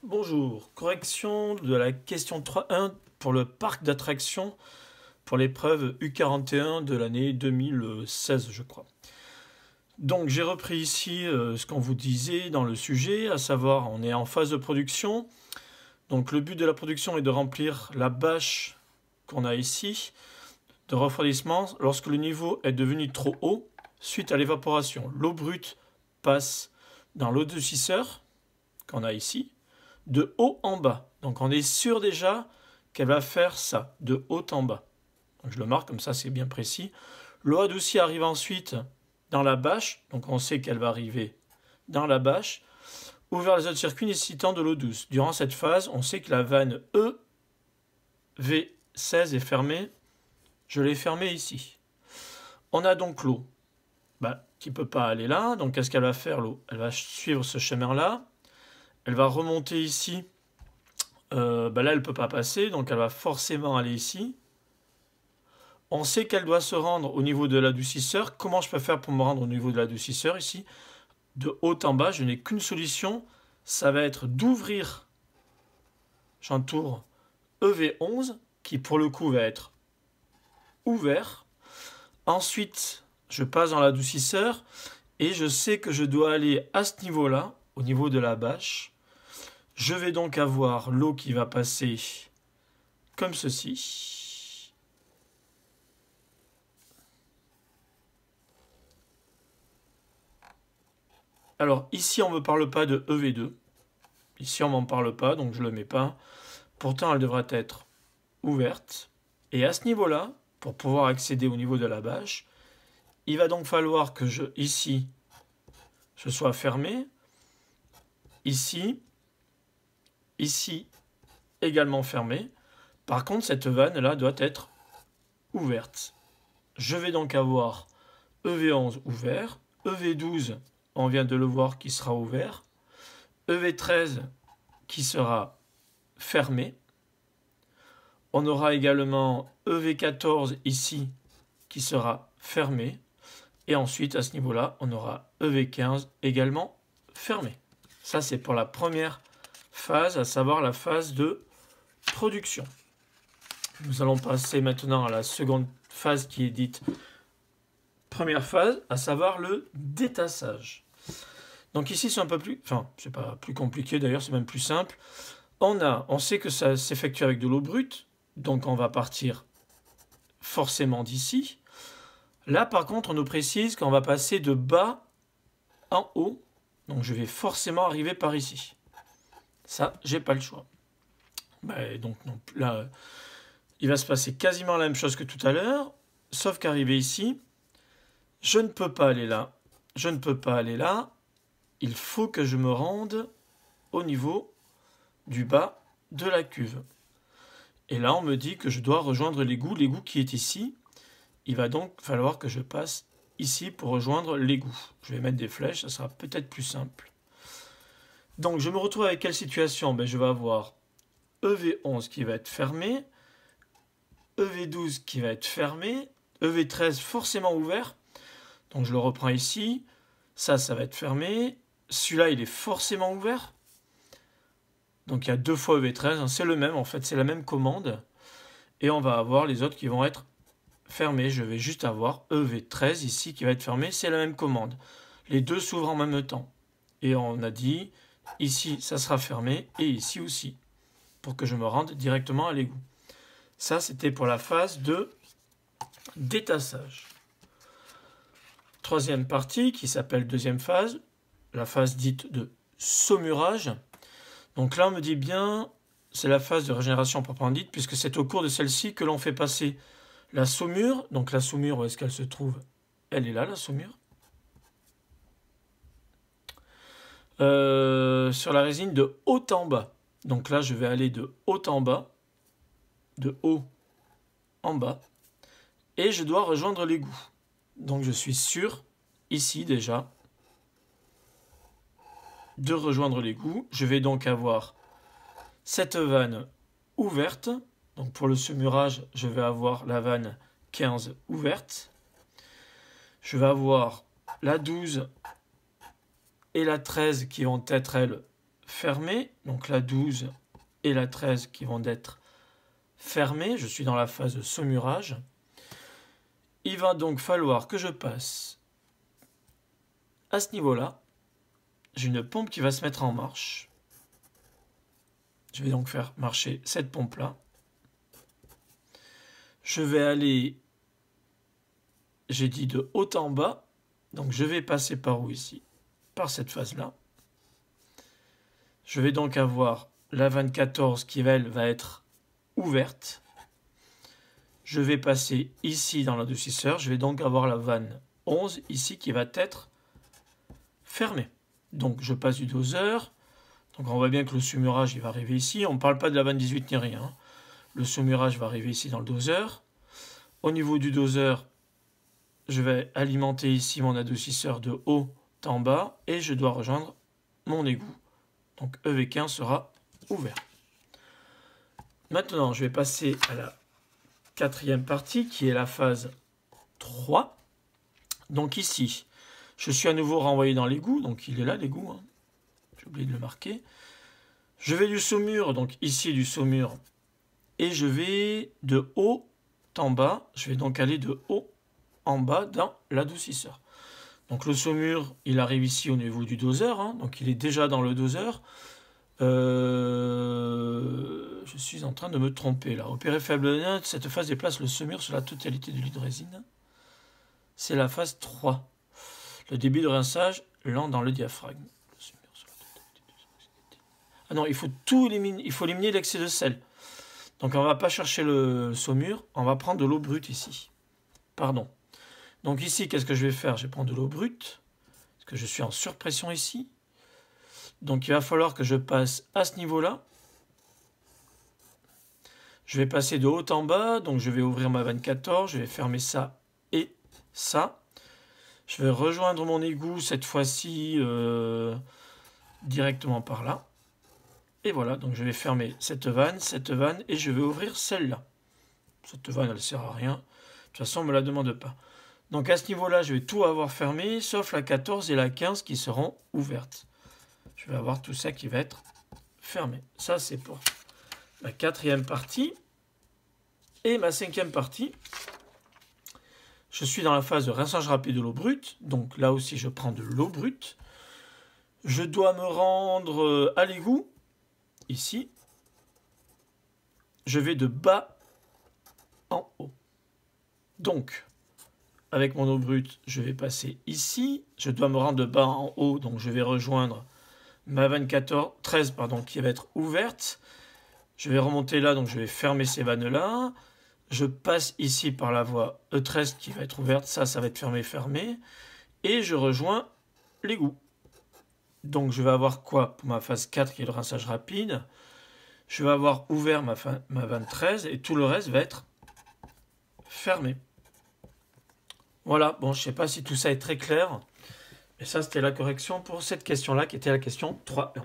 Bonjour, correction de la question 3.1 pour le parc d'attractions pour l'épreuve U41 de l'année 2016, je crois. Donc j'ai repris ici ce qu'on vous disait dans le sujet, à savoir on est en phase de production. Donc le but de la production est de remplir la bâche qu'on a ici de refroidissement lorsque le niveau est devenu trop haut suite à l'évaporation. L'eau brute passe dans l'eau adoucisseur qu'on a ici de haut en bas. Donc on est sûr déjà qu'elle va faire ça, de haut en bas. Donc je le marque comme ça, c'est bien précis. L'eau adoucie arrive ensuite dans la bâche, donc on sait qu'elle va arriver dans la bâche, ouvert les autres circuits nécessitant de l'eau douce. Durant cette phase, on sait que la vanne EV16 est fermée. Je l'ai fermée ici. On a donc l'eau qui ne peut pas aller là. Donc qu'est-ce qu'elle va faire, l'eau? Elle va suivre ce chemin-là. Elle va remonter ici. Là, elle ne peut pas passer, donc elle va forcément aller ici. On sait qu'elle doit se rendre au niveau de l'adoucisseur. Comment je peux faire pour me rendre au niveau de l'adoucisseur ici? De haut en bas, je n'ai qu'une solution. Ça va être d'ouvrir. J'entoure EV11, qui pour le coup va être ouvert. Ensuite, je passe dans l'adoucisseur et je sais que je dois aller à ce niveau-là, au niveau de la bâche. Je vais donc avoir l'eau qui va passer comme ceci. Alors ici on ne me parle pas de EV2. Ici on ne m'en parle pas, donc je ne le mets pas. Pourtant elle devrait être ouverte. Et à ce niveau-là, pour pouvoir accéder au niveau de la bâche, il va donc falloir que ici, je sois fermé. Ici également fermé. Par contre, cette vanne-là doit être ouverte. Je vais donc avoir EV11 ouvert, EV12, on vient de le voir, qui sera ouvert, EV13 qui sera fermé. On aura également EV14 ici qui sera fermé. Et ensuite, à ce niveau-là, on aura EV15 également fermé. Ça, c'est pour la première phase, à savoir la phase de production. Nous allons passer maintenant à la seconde phase qui est dite première phase, à savoir le détassage. Donc ici c'est un peu plus, c'est pas plus compliqué d'ailleurs, c'est même plus simple. On sait que ça s'effectue avec de l'eau brute, donc on va partir forcément d'ici. Là par contre on nous précise qu'on va passer de bas en haut, donc je vais forcément arriver par ici. Ça, j'ai pas le choix. Donc là, il va se passer quasiment la même chose que tout à l'heure, sauf qu'arriver ici, je ne peux pas aller là. Je ne peux pas aller là. Il faut que je me rende au niveau du bas de la cuve. Et là, on me dit que je dois rejoindre l'égout qui est ici. Il va donc falloir que je passe ici pour rejoindre l'égout. Je vais mettre des flèches, ça sera peut-être plus simple. Donc, je me retrouve avec quelle situation? Je vais avoir EV11 qui va être fermé, EV12 qui va être fermé, EV13 forcément ouvert. Donc je le reprends ici. Ça va être fermé. Celui-là, il est forcément ouvert. Donc il y a deux fois EV13. C'est le même, en fait, c'est la même commande. Et on va avoir les autres qui vont être fermés. Je vais juste avoir EV13 ici qui va être fermé. C'est la même commande. Les deux s'ouvrent en même temps. Et on a dit, ici, ça sera fermé. Et ici aussi. Pour que je me rende directement à l'égout. Ça, c'était pour la phase de détassage. Troisième partie qui s'appelle deuxième phase, la phase dite de saumurage. Donc là on me dit bien, c'est la phase de régénération proprement dite, puisque c'est au cours de celle-ci que l'on fait passer la saumure. Donc la saumure, où est-ce qu'elle se trouve? Elle est là, la saumure. Sur la résine de haut en bas. Donc là je vais aller de haut en bas, de haut en bas, et je dois rejoindre l'égout. Donc je suis sûr, ici déjà, de rejoindre l'égout. Je vais donc avoir cette vanne ouverte. Donc pour le saumurage, je vais avoir la vanne 15 ouverte. Je vais avoir la 12 et la 13 qui vont être, elles, fermées. Donc la 12 et la 13 qui vont être fermées. Je suis dans la phase de saumurage. Il va donc falloir que je passe à ce niveau-là. J'ai une pompe qui va se mettre en marche. Je vais donc faire marcher cette pompe-là. Je vais aller, j'ai dit de haut en bas. Donc je vais passer par où ici? Par cette phase-là. Je vais donc avoir la vanne 14 qui, elle, va être ouverte. Je vais passer ici dans l'adoucisseur. Je vais donc avoir la vanne 11 ici qui va être fermée. Donc je passe du doseur. Donc on voit bien que le saumurage il va arriver ici. On ne parle pas de la vanne 18 ni rien. Le saumurage va arriver ici dans le doseur. Au niveau du doseur, je vais alimenter ici mon adoucisseur de haut en bas. Et je dois rejoindre mon égout. Donc EV15 sera ouvert. Maintenant, je vais passer à la quatrième partie qui est la phase 3. Donc ici, je suis à nouveau renvoyé dans l'égout. Donc il est là l'égout. Hein. J'ai oublié de le marquer. Je vais du saumur. Donc ici du saumur. Et je vais de haut en bas. Je vais donc aller de haut en bas dans l'adoucisseur. Donc le saumur, il arrive ici au niveau du doseur. Hein. Donc il est déjà dans le doseur. Je suis en train de me tromper là. Opérer faible note, cette phase déplace le saumur sur la totalité de l'hydrésine. C'est la phase 3. Le débit de rinçage lent dans le diaphragme. Ah non, il faut tout éliminer. Il faut éliminer l'excès de sel. Donc on ne va pas chercher le saumur. On va prendre de l'eau brute ici. Pardon. Donc ici, qu'est-ce que je vais faire? Je vais prendre de l'eau brute. Parce que je suis en surpression ici. Donc il va falloir que je passe à ce niveau-là. Je vais passer de haut en bas. Donc je vais ouvrir ma vanne 14. Je vais fermer ça et ça. Je vais rejoindre mon égout cette fois-ci directement par là. Et voilà, donc je vais fermer cette vanne et je vais ouvrir celle-là. Cette vanne, elle ne sert à rien. De toute façon, on ne me la demande pas. Donc à ce niveau-là, je vais tout avoir fermé, sauf la 14 et la 15 qui seront ouvertes. Je vais avoir tout ça qui va être fermé. Ça, c'est pour la quatrième partie. Et ma cinquième partie, je suis dans la phase de rinçage rapide de l'eau brute. Donc là aussi, je prends de l'eau brute. Je dois me rendre à l'égout, ici. Je vais de bas en haut. Donc, avec mon eau brute, je vais passer ici. Je dois me rendre de bas en haut, donc je vais rejoindre ma vanne 13 qui va être ouverte. Je vais remonter là, donc je vais fermer ces vannes-là. Je passe ici par la voie E13 qui va être ouverte. Ça va être fermé. Et je rejoins l'égout. Donc je vais avoir quoi pour ma phase 4 qui est le rinçage rapide? Je vais avoir ouvert ma vanne 13 et tout le reste va être fermé. Voilà, bon, je ne sais pas si tout ça est très clair. Mais ça, c'était la correction pour cette question-là qui était la question 3.1.